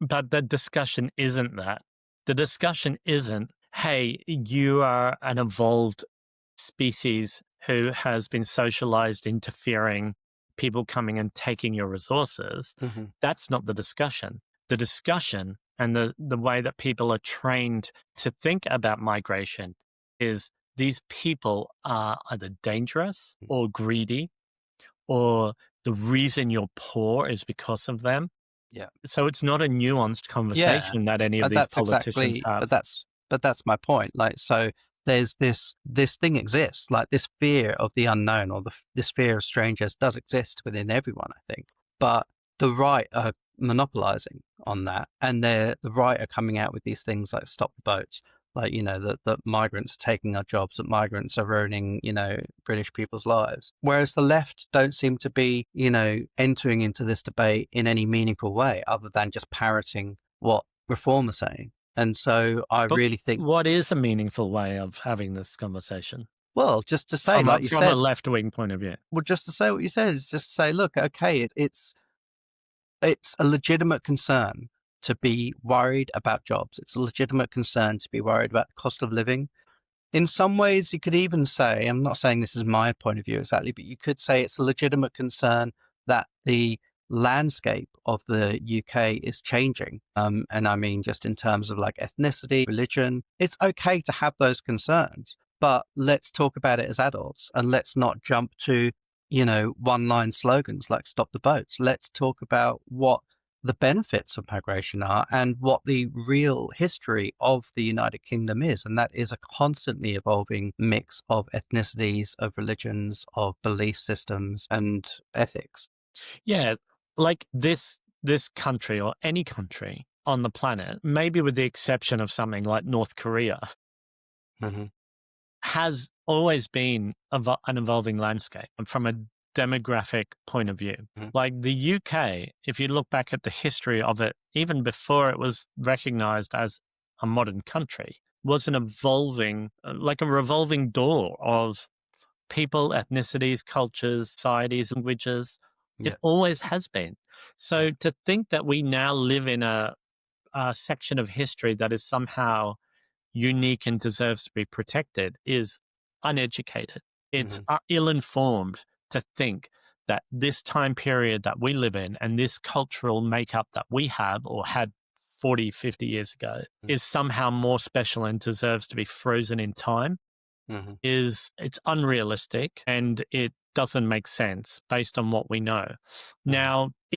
But the discussion isn't that. The discussion isn't, hey, you are an evolved species who has been socialized into fearing people coming and taking your resources. Hmm. That's not the discussion. The discussion and the way that people are trained to think about migration is these people are either dangerous or greedy, or the reason you're poor is because of them. Yeah. So it's not a nuanced Yeah. conversation that any of But these that's politicians exactly, have. but that's my point. Like, so there's this thing exists, like this fear of the unknown, or this fear of strangers does exist within everyone, I think. But the right are monopolizing on that, and the right are coming out with these things like stop the boats, like, that migrants are taking our jobs, that migrants are ruining, British people's lives. Whereas the left don't seem to be, entering into this debate in any meaningful way other than just parroting what Reform are saying. And so I But really think, what is a meaningful way of having this conversation well, just to say, like you from a said, left wing point of view? well, just to say what you said is just to say, look, okay, it's a legitimate concern to be worried about jobs. It's a legitimate concern to be worried about the cost of living. In some ways, you could even say, I'm not saying this is my point of view exactly, but you could say it's a legitimate concern that the landscape of the UK is changing. And I mean, just in terms of like ethnicity, religion, it's okay to have those concerns, but let's talk about it as adults and let's not jump to, one line slogans like stop the boats. Let's talk about what the benefits of migration are and what the real history of the United Kingdom is. And that is a constantly evolving mix of ethnicities, of religions, of belief systems and ethics. Yeah, like this country or any country on the planet, maybe with the exception of something like North Korea, Hmm. has always been an evolving landscape and from a demographic point of view. Hmm. Like the UK, if you look back at the history of it, even before it was recognized as a modern country, was an evolving, like a revolving door of people, ethnicities, cultures, societies, languages. It Yeah. always has been. So to think that we now live in a section of history that is somehow unique and deserves to be protected is uneducated. It's Hmm. ill-informed to think that this time period that we live in and this cultural makeup that we have or had 40, 50 years ago is somehow more special and deserves to be frozen in time. Hmm. It's unrealistic and it doesn't make sense based on what we know. Hmm. Now,